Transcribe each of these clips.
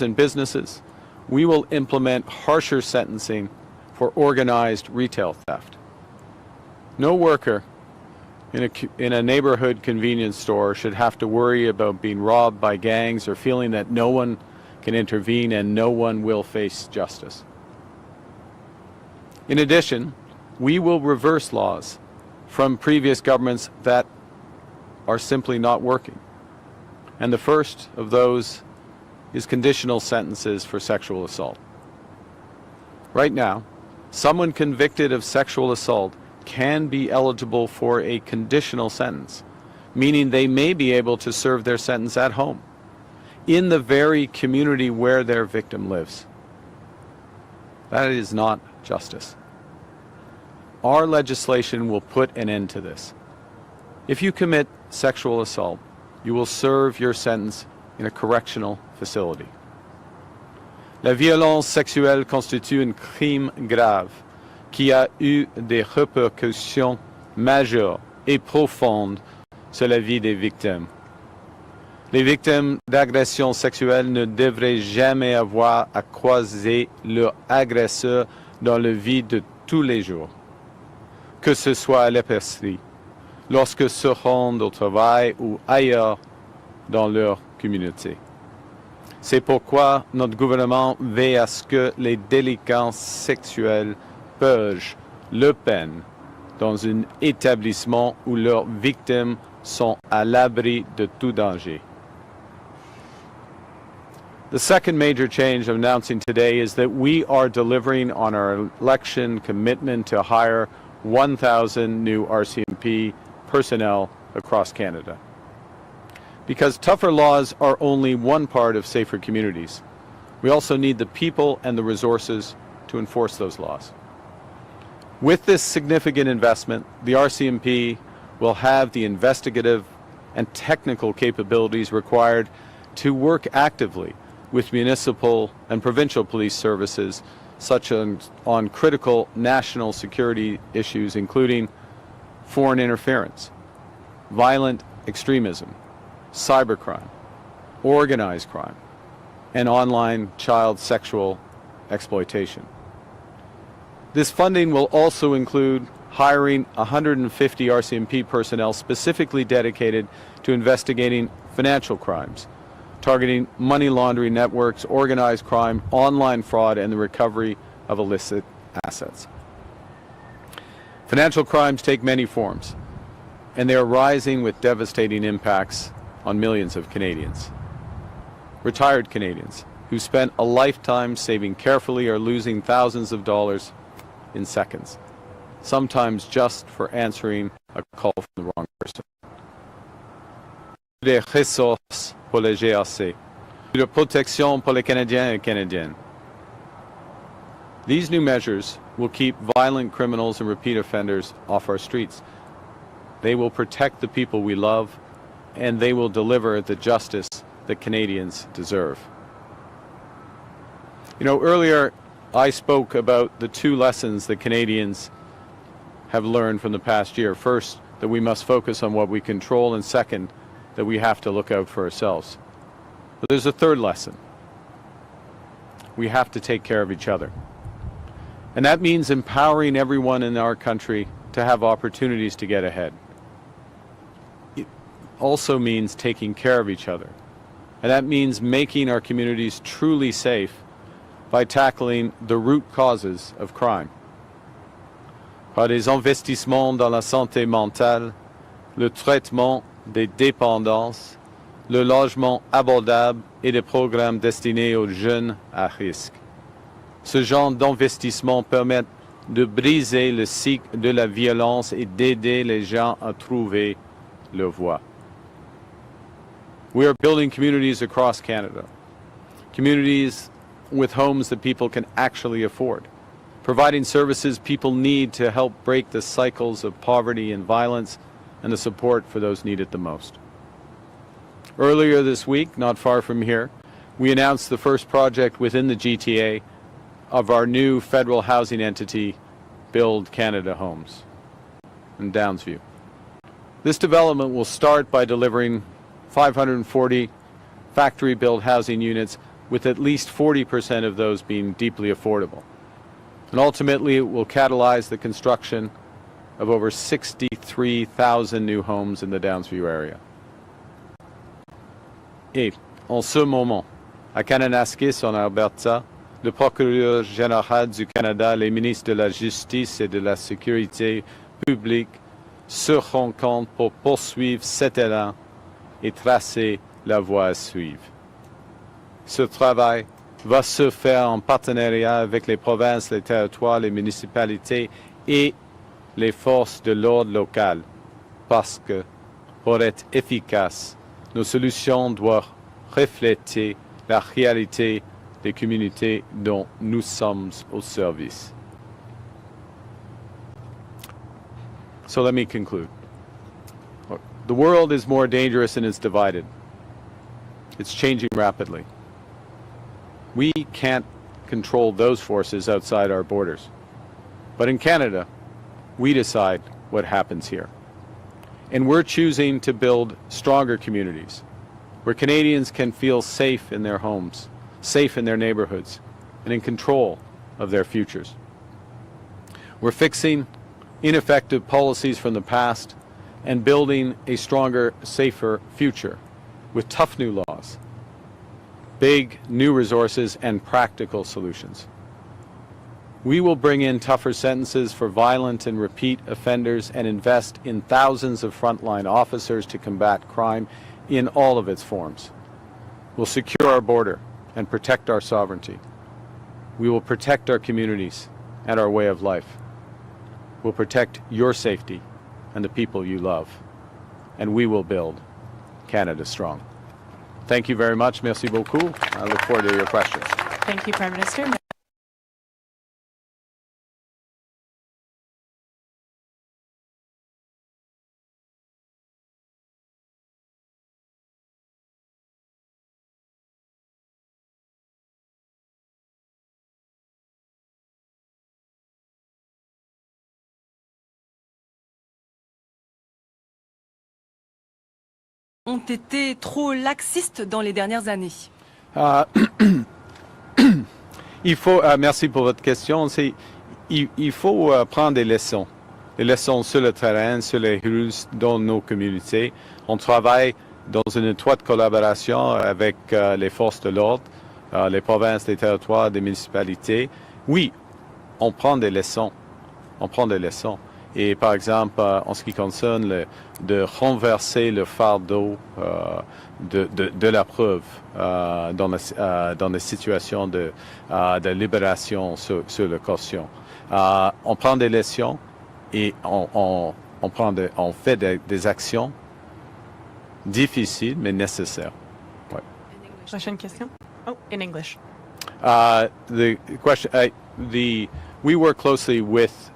and businesses, we will implement harsher sentencing for organized retail theft. No worker in a neighborhood convenience store should have to worry about being robbed by gangs or feeling that no one can intervene and no one will face justice. In addition, we will reverse laws from previous governments that are simply not working. And the first of those is conditional sentences for sexual assault. Right now, someone convicted of sexual assault can be eligible for a conditional sentence, meaning they may be able to serve their sentence at home, in the very community where their victim lives. That is not justice. Our legislation will put an end to this. If you commit sexual assault, you will serve your sentence in a correctional facility. La violence sexuelle constitue un crime grave qui a eu des répercussions majeures et profondes sur la vie des victimes. Les victimes d'agressions sexuelles ne devraient jamais avoir à croiser leur agresseur dans la vie de tous les jours, que ce soit à l'épicerie, lorsque se rendent au travail ou ailleurs dans leur communauté. C'est pourquoi notre gouvernement veille à ce que les délinquants sexuels purgent leur peine dans un établissement où leurs victimes sont à l'abri de tout danger. The second major change I'm announcing today is that we are delivering on our election commitment to hire 1,000 new RCMP personnel across Canada. Because tougher laws are only one part of safer communities, we also need the people and the resources to enforce those laws. With this significant investment, the RCMP will have the investigative and technical capabilities required to work actively with municipal and provincial police services, such as on critical national security issues, including foreign interference, violent extremism, cybercrime, organized crime, and online child sexual exploitation. This funding will also include hiring 150 RCMP personnel specifically dedicated to investigating financial crimes, targeting money laundering networks, organized crime, online fraud, and the recovery of illicit assets. Financial crimes take many forms, and they are rising with devastating impacts on millions of Canadians. Retired Canadians who spent a lifetime saving carefully are losing thousands of dollars in seconds, sometimes just for answering a call from the wrong person. Des ressources pour les GRC, de protection pour les Canadiens et Canadiennes. These new measures will keep violent criminals and repeat offenders off our streets. They will protect the people we love, and they will deliver the justice that Canadians deserve. You know, earlier I spoke about the two lessons that Canadians have learned from the past year. First, that we must focus on what we control, and second, that we have to look out for ourselves. But there's a third lesson. We have to take care of each other. And that means empowering everyone in our country to have opportunities to get ahead. It also means taking care of each other. And that means making our communities truly safe by tackling the root causes of crime. Par des investissements dans la santé mentale, le traitement des dépendances, le logement abordable et des programmes destinés aux jeunes à risque. Ce genre d'investissement permet de briser le cycle de la violence et d'aider les gens à trouver leur voie. We are building communities across Canada, communities with homes that people can actually afford, providing services people need to help break the cycles of poverty and violence, and the support for those needed the most. Earlier this week, not far from here, we announced the first project within the GTA of our new federal housing entity, Build Canada Homes, in Downsview. This development will start by delivering 540 factory-built housing units with at least 40% of those being deeply affordable. And ultimately, it will catalyze the construction of over 63,000 new homes in the Downsview area. Et, en ce moment, à Kananaskis, en Alberta, le procureur général du Canada, les ministres de la Justice et de la Sécurité publique se rencontrent pour poursuivre cet élan et tracer la voie à suivre. Ce travail va se faire en partenariat avec les provinces, les territoires, les municipalités et les forces de l'ordre local, parce que, pour être efficaces, nos solutions doivent refléter la réalité des communautés dont nous sommes au service. So let me conclude. The world is more dangerous and it's divided. It's changing rapidly. We can't control those forces outside our borders. But in Canada, we decide what happens here. And we're choosing to build stronger communities where Canadians can feel safe in their homes, safe in their neighborhoods, and in control of their futures. We're fixing ineffective policies from the past and building a stronger, safer future with tough new laws, big new resources, and practical solutions. We will bring in tougher sentences for violent and repeat offenders and invest in thousands of frontline officers to combat crime in all of its forms. We'll secure our border and protect our sovereignty. We will protect our communities and our way of life. We'll protect your safety and the people you love. And we will build Canada strong. Thank you very much. Merci beaucoup. I look forward to your questions. Thank you, Prime Minister. Ont été trop laxistes dans les dernières années? Merci pour votre question. Il faut prendre des leçons sur le terrain, sur les rues, dans nos communautés. On travaille dans une étroite collaboration avec les forces de l'ordre, les provinces, les territoires, les municipalités. Oui, on prend des leçons. Et par exemple, en ce qui concerne de renverser le fardeau de la preuve dans les situations de libération sur la caution. On prend des leçons et on fait des actions difficiles mais nécessaires. Ouais. Prochaine question. Oh, in English. The question, we work closely with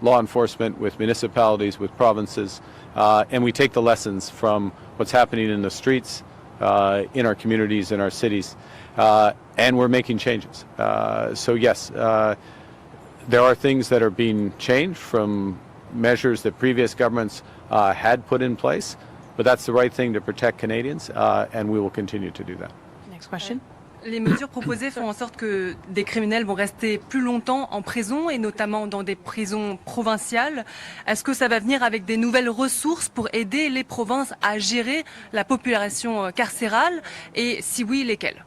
law enforcement, with municipalities, with provinces, and we take the lessons from what's happening in the streets, in our communities, in our cities, and we're making changes. So yes, there are things that are being changed from measures that previous governments had put in place, but that's the right thing to protect Canadians, and we will continue to do that. Next question. Les mesures proposées font en sorte que des criminels vont rester plus longtemps en prison et notamment dans des prisons provinciales. Est-ce que ça va venir avec des nouvelles ressources pour aider les provinces à gérer la population carcérale et si oui, lesquelles?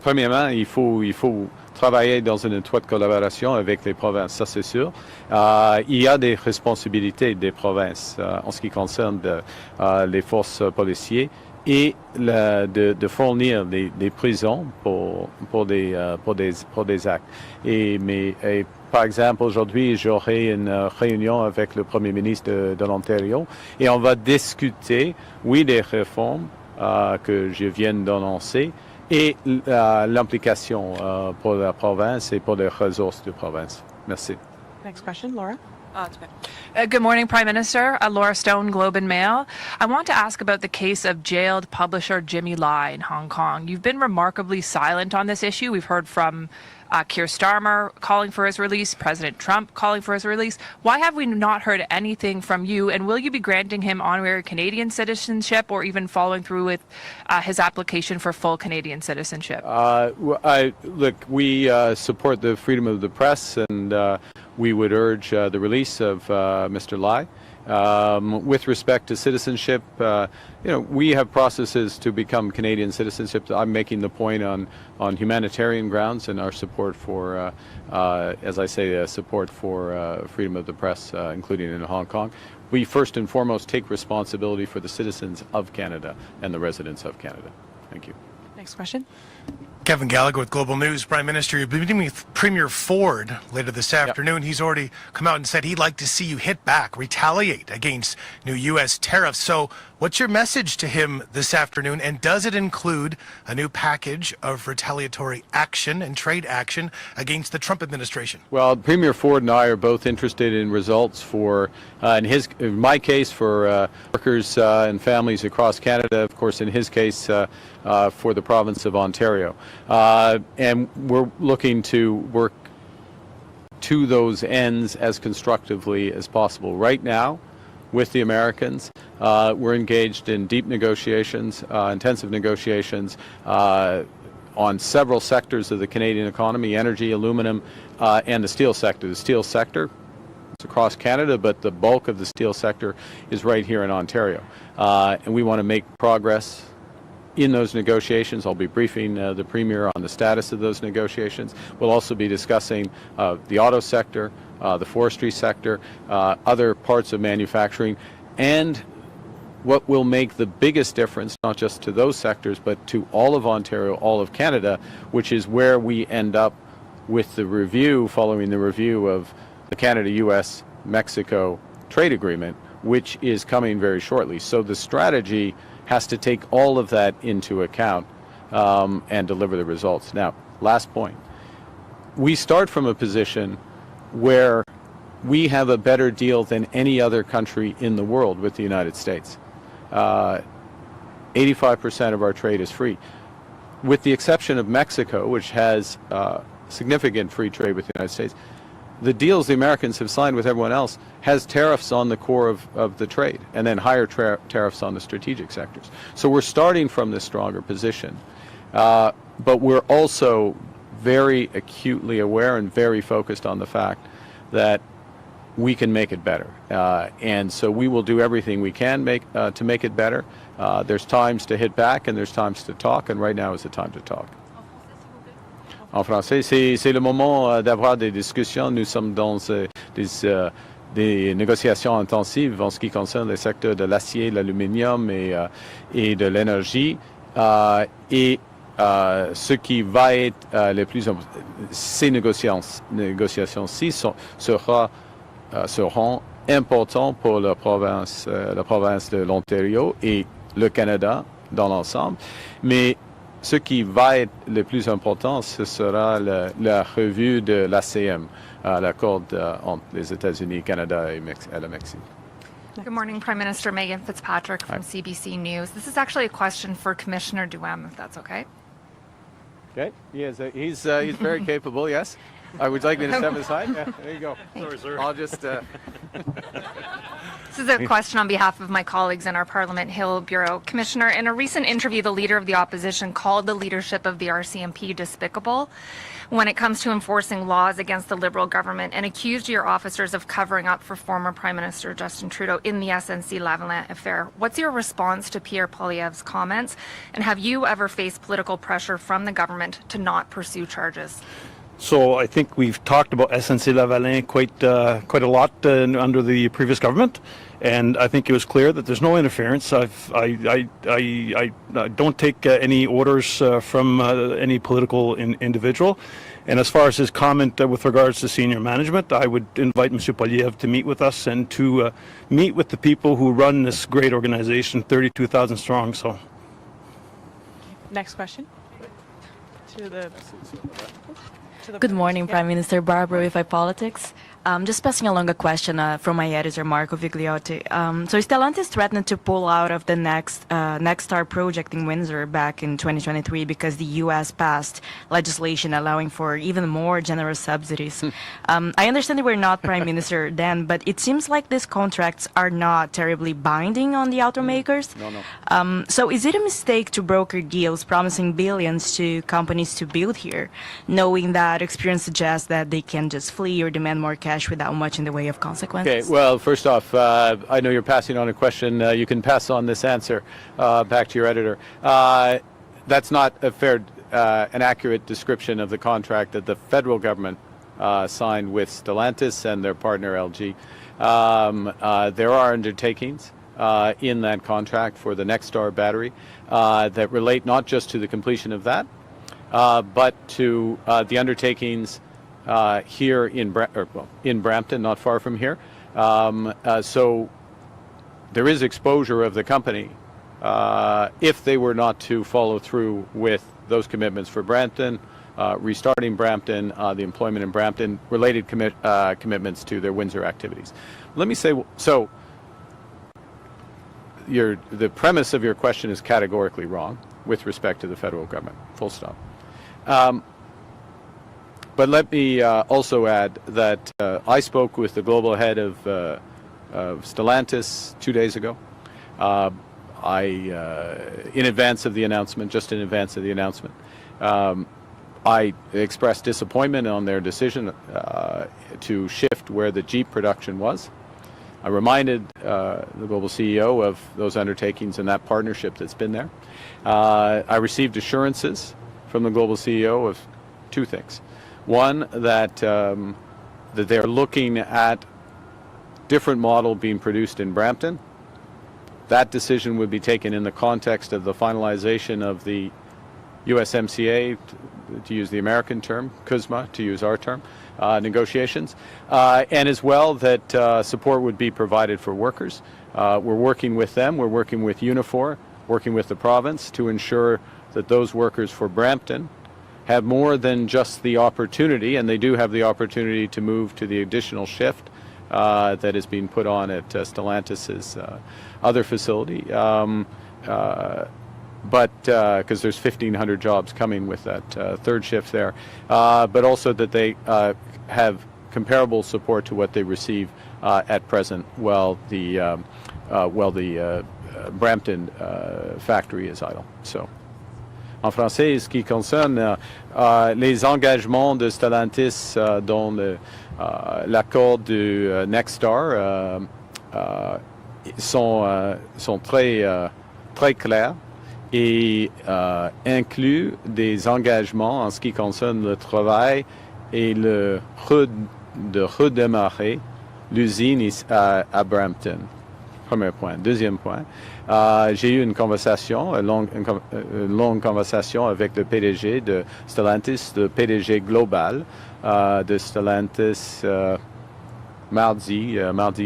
Premièrement, il faut travailler dans une étroite collaboration avec les provinces, ça c'est sûr. Il y a des responsabilités des provinces en ce qui concerne les forces policières et de fournir des prisons pour des actes. Mais par exemple, aujourd'hui, j'aurai une réunion avec le Premier ministre de l'Ontario et on va discuter, oui, des réformes que je viens d'annoncer et l'implication pour la province et pour les ressources de province. Merci. Next question, Laura. Good morning, Prime Minister. Laura Stone, Globe and Mail. I want to ask about the case of jailed publisher Jimmy Lai in Hong Kong. You've been remarkably silent on this issue. We've heard from Keir Starmer calling for his release, President Trump calling for his release. Why have we not heard anything from you? And will you be granting him honorary Canadian citizenship or even following through with his application for full Canadian citizenship? Look, we support the freedom of the press, and we would urge the release of Mr. Lai. With respect to citizenship, we have processes to become Canadian citizenship. I'm making the point on humanitarian grounds and our support for, as I say, support for freedom of the press, including in Hong Kong. We first and foremost take responsibility for the citizens of Canada and the residents of Canada. Thank you. Next question. Kevin Gallagher with Global News. Prime Minister, you'll be meeting with Premier Ford later this afternoon. He's already come out and said he'd like to see you hit back, retaliate against new U.S. tariffs. So what's your message to him this afternoon? And does it include a new package of retaliatory action and trade action against the Trump administration? Well, Premier Ford and I are both interested in results for, in my case, for workers and families across Canada. Of course, in his case, for the province of Ontario. And we're looking to work to those ends as constructively as possible. Right now, with the Americans, we're engaged in deep negotiations, intensive negotiations on several sectors of the Canadian economy: energy, aluminum, and the steel sector. The steel sector is across Canada, but the bulk of the steel sector is right here in Ontario. And we want to make progress in those negotiations. I'll be briefing the Premier on the status of those negotiations. We'll also be discussing the auto sector, the forestry sector, other parts of manufacturing, and what will make the biggest difference, not just to those sectors, but to all of Ontario, all of Canada, which is where we end up with the review, following the review of the Canada-US-Mexico trade agreement, which is coming very shortly. So the strategy has to take all of that into account and deliver the results. Now, last point. We start from a position where we have a better deal than any other country in the world with the United States. 85% of our trade is free, with the exception of Mexico, which has significant free trade with the United States. The deals the Americans have signed with everyone else has tariffs on the core of the trade, and then higher tariffs on the strategic sectors. So we're starting from this stronger position. But we're also very acutely aware and very focused on the fact that we can make it better. And so we will do everything we can to make it better. There's times to hit back and there's times to talk, and right now is the time to talk. En français, c'est le moment d'avoir des discussions. Nous sommes dans des négociations intensives en ce qui concerne les secteurs de l'acier, l'aluminium et de l'énergie. Et ce qui va être le plus important, ces négociations-ci seront importantes pour la province de l'Ontario et le Canada dans l'ensemble. Mais ce qui va être le plus important, ce sera la revue de l'ACM, l'accord entre les États-Unis, Canada et le Mexique. Good morning, Prime Minister. Megan Fitzpatrick from CBC News. This is actually a question for Commissioner Duhem, if that's okay. Okay, he's very capable, yes. Would you like me to step aside? Yeah, there you go. Sorry, sir. I'll just... This is a question on behalf of my colleagues in our Parliament Hill Bureau. Commissioner, in a recent interview, the Leader of the Opposition called the leadership of the RCMP despicable when it comes to enforcing laws against the Liberal government, and accused your officers of covering up for former Prime Minister Justin Trudeau in the SNC-Lavalin affair. What's your response to Pierre Poilievre's comments, and have you ever faced political pressure from the government to not pursue charges? So I think we've talked about SNC-Lavalin quite a lot under the previous government, and I think it was clear that there's no interference. I don't take any orders from any political individual. And as far as his comment with regards to senior management, I would invite M. Poilievre to meet with us and to meet with the people who run this great organization, 32,000 strong. So, Next question. To the Good morning, Prime Minister. Barbara with iPolitics. Just passing along a question from my editor, Marco Vigliotti. So Stellantis threatened to pull out of the Nexstar project in Windsor back in 2023 because the U.S. passed legislation allowing for even more generous subsidies. I understand they were not Prime Minister then, but it seems like these contracts are not terribly binding on the automakers. No. So is it a mistake to broker deals promising billions to companies to build here, knowing that experience suggests that they can just flee or demand more cash without much in the way of consequences? Okay, well, first off, I know you're passing on a question. You can pass on this answer back to your editor. That's not a fair, an accurate description of the contract that the federal government signed with Stellantis and their partner LG. There are undertakings in that contract for the Nexstar battery that relate not just to the completion of that, but to the undertakings here in Brampton, not far from here. So there is exposure of the company if they were not to follow through with those commitments for Brampton, restarting Brampton, the employment in Brampton, related commitments to their Windsor activities. Let me say, so the premise of your question is categorically wrong with respect to the federal government, full stop. But let me also add that I spoke with the global head of Stellantis 2 days ago. In advance of the announcement, just in advance of the announcement, I expressed disappointment on their decision to shift where the Jeep production was. I reminded the global CEO of those undertakings and that partnership that's been there. I received assurances from the global CEO of two things. One, that they're looking at different model being produced in Brampton. That decision would be taken in the context of the finalization of the USMCA, to use the American term, CUSMA, to use our term, negotiations, and as well that support would be provided for workers. We're working with them, we're working with Unifor, working with the province to ensure that those workers for Brampton have more than just the opportunity, and they do have the opportunity to move to the additional shift that is being put on at Stellantis' other facility. But because there's 1,500 jobs coming with that third shift there, but also that they have comparable support to what they receive at present while the Brampton factory is idle. So. En français, ce qui concerne les engagements de Stellantis dans l'accord du Nexstar sont très clairs et incluent des engagements en ce qui concerne le travail et de redémarrer l'usine à Brampton. Premier point. Deuxième point, j'ai eu une longue conversation avec le PDG de Stellantis, le PDG global de Stellantis mardi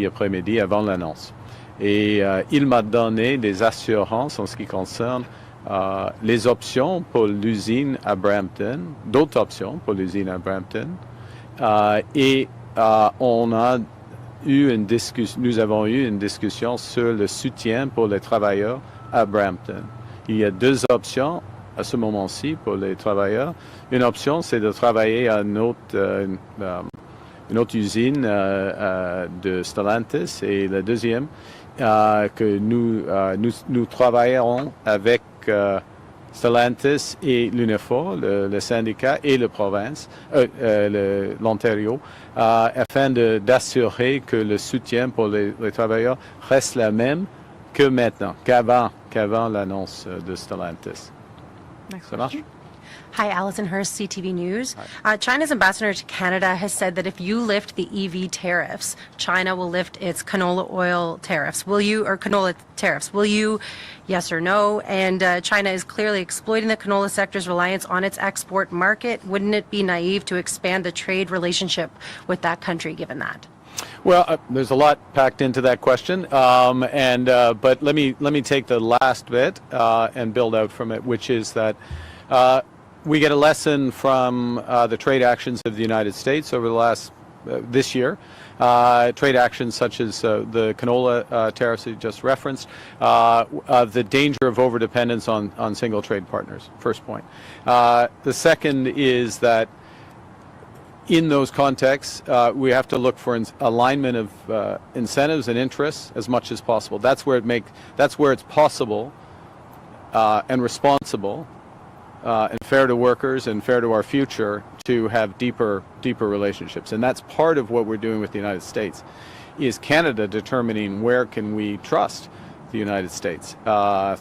après-midi avant l'annonce. Et il m'a donné des assurances en ce qui concerne les options pour l'usine à Brampton, d'autres options pour l'usine à Brampton. Et nous avons eu une discussion sur le soutien pour les travailleurs à Brampton. Il y a deux options à ce moment-ci pour les travailleurs. Une option, c'est de travailler à une autre usine de Stellantis. Et la deuxième, que nous travaillerons avec Stellantis et l'UNEFOR, le syndicat et la province, l'Ontario, afin d'assurer que le soutien pour les travailleurs reste la même que maintenant, qu'avant l'annonce de Stellantis. Ça marche? Hi, Allison Hurst, CTV News. China's ambassador to Canada has said that if you lift the EV tariffs, China will lift its canola oil tariffs. Will you, or canola tariffs? Will you, yes or no? And China is clearly exploiting the canola sector's reliance on its export market. Wouldn't it be naive to expand the trade relationship with that country, given that? Well, there's a lot packed into that question, but let me take the last bit and build out from it, which is that we get a lesson from the trade actions of the United States over the last this year. Trade actions such as the canola tariffs that you just referenced, the danger of overdependence on single trade partners, first point. The second is that in those contexts, we have to look for alignment of incentives and interests as much as possible. That's where it's possible and responsible and fair to workers and fair to our future to have deeper relationships. And that's part of what we're doing with the United States, is Canada determining where can we trust the United States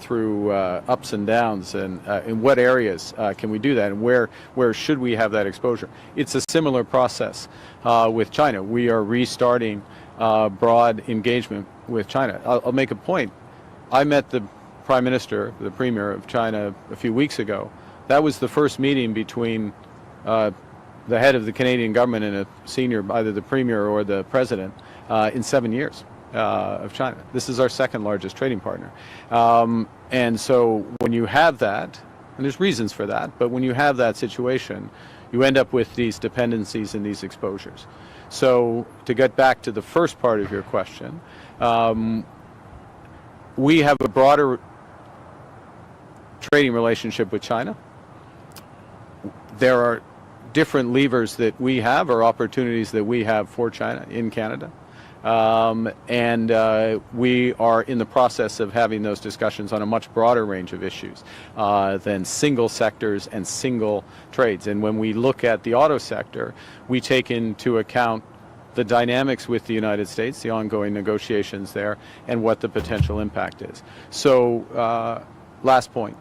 through ups and downs, and in what areas can we do that, and where should we have that exposure. It's a similar process with China. We are restarting broad engagement with China. I'll make a point. I met the Prime Minister, the Premier of China, a few weeks ago. That was the first meeting between the head of the Canadian government and a senior, either the Premier or the President, in 7 years of China. This is our second largest trading partner. And so when you have that, and there's reasons for that, but when you have that situation, you end up with these dependencies and these exposures. So to get back to the first part of your question, we have a broader trading relationship with China. There are different levers that we have, or opportunities that we have for China in Canada. And we are in the process of having those discussions on a much broader range of issues than single sectors and single trades. And when we look at the auto sector, we take into account the dynamics with the United States, the ongoing negotiations there, and what the potential impact is. So, last point.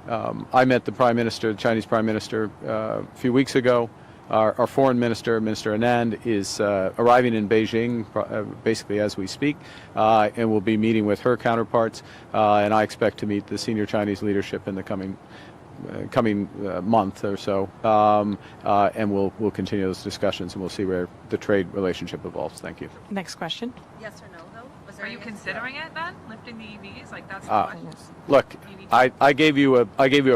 I met the Prime Minister, the Chinese Prime Minister, a few weeks ago. Our Foreign Minister, Minister Anand, is arriving in Beijing basically as we speak, and will be meeting with her counterparts. And I expect to meet the senior Chinese leadership in the coming month or so, and we'll continue those discussions, and we'll see where the trade relationship evolves. Thank you. Next question. Yes or no, though? Are you considering it then, lifting the EVs? Like that's the Look, I gave you a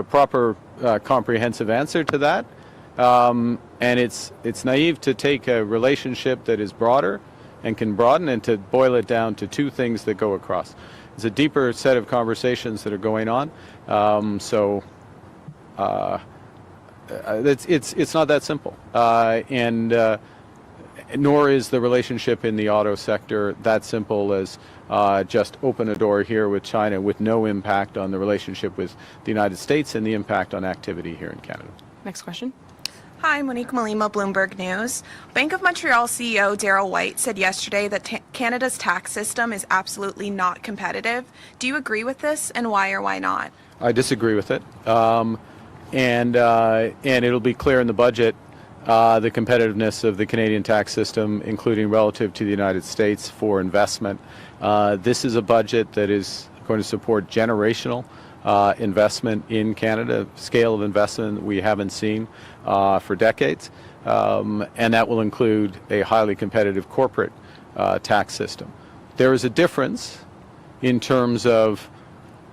proper comprehensive answer to that. And it's naive to take a relationship that is broader and can broaden and to boil it down to two things that go across. There's a deeper set of conversations that are going on. It's not that simple. Nor is the relationship in the auto sector that simple as just open a door here with China with no impact on the relationship with the United States and the impact on activity here in Canada. Next question. Hi, Monique Malima, Bloomberg News. Bank of Montreal CEO Darryl White said yesterday that Canada's tax system is absolutely not competitive. Do you agree with this, and why or why not? I disagree with it, and it'll be clear in the budget the competitiveness of the Canadian tax system, including relative to the United States for investment. This is a budget that is going to support generational investment in Canada, scale of investment that we haven't seen for decades, and that will include a highly competitive corporate tax system. There is a difference in terms of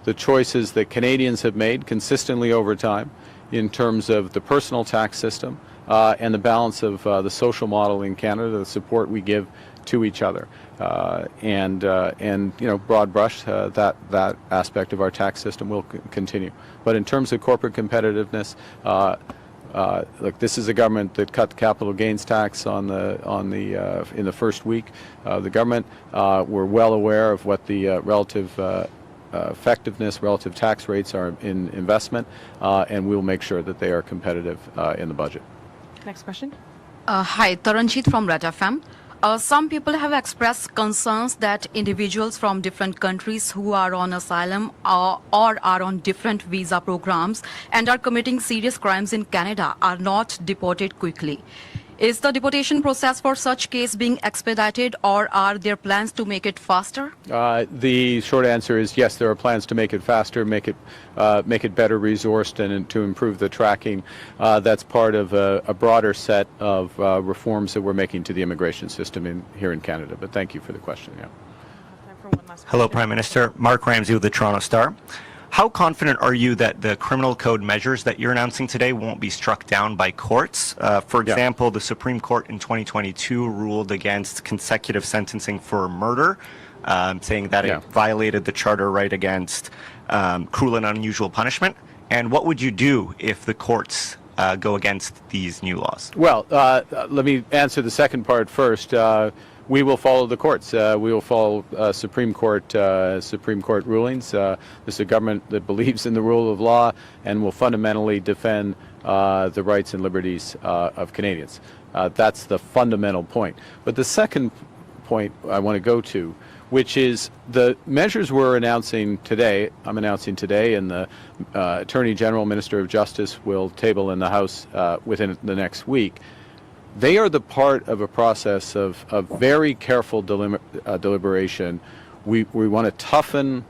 the choices that Canadians have made consistently over time in terms of the personal tax system and the balance of the social model in Canada, the support we give to each other, and broad brush, that aspect of our tax system will continue. But in terms of corporate competitiveness, look, this is a government that cut the capital gains tax in the first week of the government. We're well aware of what the relative effectiveness, relative tax rates are in investment, and we'll make sure that they are competitive in the budget. Next question. Hi, Taranjit from Red FM. Some people have expressed concerns that individuals from different countries who are on asylum or are on different visa programs and are committing serious crimes in Canada are not deported quickly. Is the deportation process for such case being expedited, or are there plans to make it faster? The short answer is yes, there are plans to make it faster, make it better resourced, and to improve the tracking. That's part of a broader set of reforms that we're making to the immigration system here in Canada. But thank you for the question. Yeah. Time for one last Hello, question. Prime Minister. Mark Ramsey with the Toronto Star. How confident are you that the criminal code measures that you're announcing today won't be struck down by courts? For example, the Supreme Court in 2022 ruled against consecutive sentencing for murder, saying that it violated the charter right against cruel and unusual punishment. And what would you do if the courts go against these new laws? Well, let me answer the second part first. We will follow the courts. We will follow Supreme Court rulings. This is a government that believes in the rule of law and will fundamentally defend the rights and liberties of Canadians. That's the fundamental point. But the second point I want to go to, which is the measures we're announcing today, I'm announcing today, and the Attorney General, Minister of Justice will table in the House within the next week. They are the part of a process of very careful deliberation. We want to toughen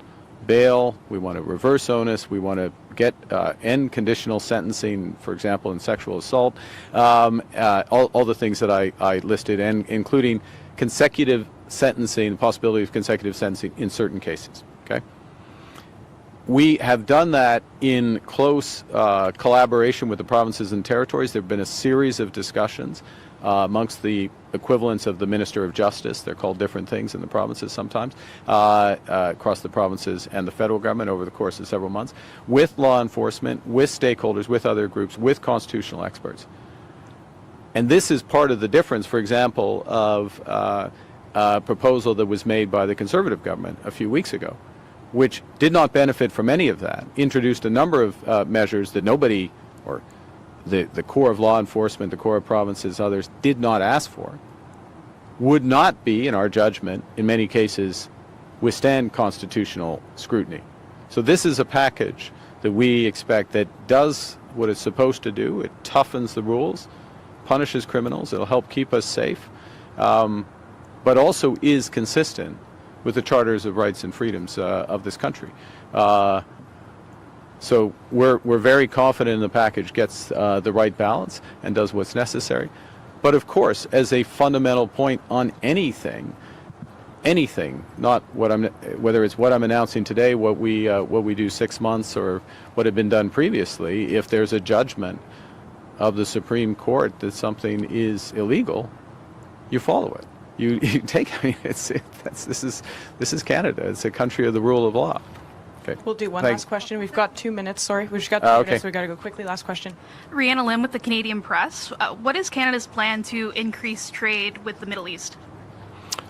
bail. We want to reverse onus. We want to end conditional sentencing, for example, in sexual assault. All the things that I listed, and including consecutive sentencing, the possibility of consecutive sentencing in certain cases. Okay. We have done that in close collaboration with the provinces and territories. There have been a series of discussions amongst the equivalents of the Minister of Justice. They're called different things in the provinces sometimes, across the provinces and the federal government over the course of several months, with law enforcement, with stakeholders, with other groups, with constitutional experts. And this is part of the difference, for example, of a proposal that was made by the Conservative government a few weeks ago, which did not benefit from any of that, introduced a number of measures that nobody, or the core of law enforcement, the core of provinces, others, did not ask for, would not be, in our judgment, in many cases, withstand constitutional scrutiny. So this is a package that we expect that does what it's supposed to do. It toughens the rules, punishes criminals, it'll help keep us safe, but also is consistent with the charters of rights and freedoms of this country. So we're very confident the package gets the right balance and does what's necessary. But of course, as a fundamental point on anything, not whether it's what I'm announcing today, what we do 6 months, or what had been done previously, if there's a judgment of the Supreme Court that something is illegal, you follow it. You take. I mean, this is Canada. It's a country of the rule of law. Okay. We'll do one last question. We've got 2 minutes. Sorry, we've just got 2 minutes. So we've got to go quickly. Last question. Rhianna Lim with the Canadian Press. What is Canada's plan to increase trade with the Middle East?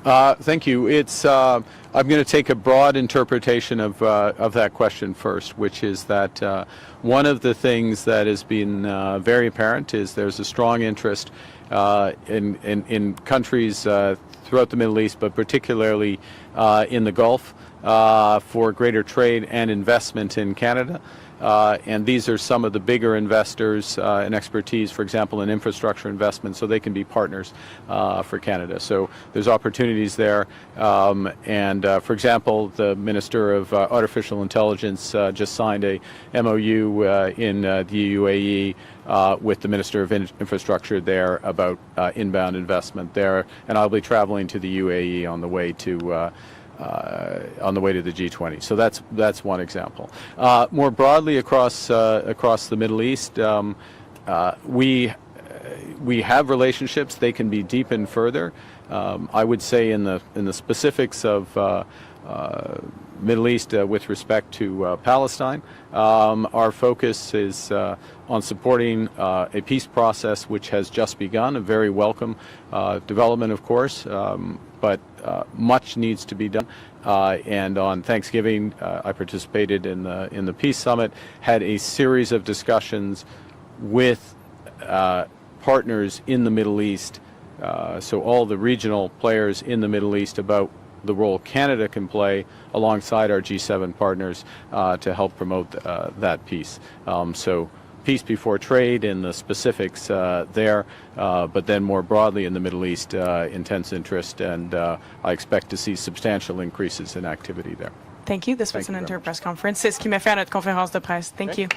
Thank you. It's. I'm going to take a broad interpretation of that question first, which is that one of the things that has been very apparent is there's a strong interest in countries throughout the Middle East, but particularly in the Gulf, for greater trade and investment in Canada. And these are some of the bigger investors and expertise, for example, in infrastructure investment, so they can be partners for Canada. So there's opportunities there. For example, the Minister of Artificial Intelligence just signed a MOU in the UAE with the Minister of Infrastructure there about inbound investment there. And I'll be traveling to the UAE on the way to the G20. So that's one example. More broadly across the Middle East, we have relationships. They can be deepened further. I would say in the specifics of Middle East with respect to Palestine, our focus is on supporting a peace process which has just begun, a very welcome development, of course, but much needs to be done. And on Thanksgiving, I participated in the Peace Summit, had a series of discussions with partners in the Middle East, so all the regional players in the Middle East, about the role Canada can play alongside our G7 partners to help promote that peace. So peace before trade in the specifics there, but then more broadly in the Middle East, intense interest, and I expect to see substantial increases in activity there. Thank you. This was an inter-press conference. C'est ce qui m'a fait à notre conférence de presse. Thank you.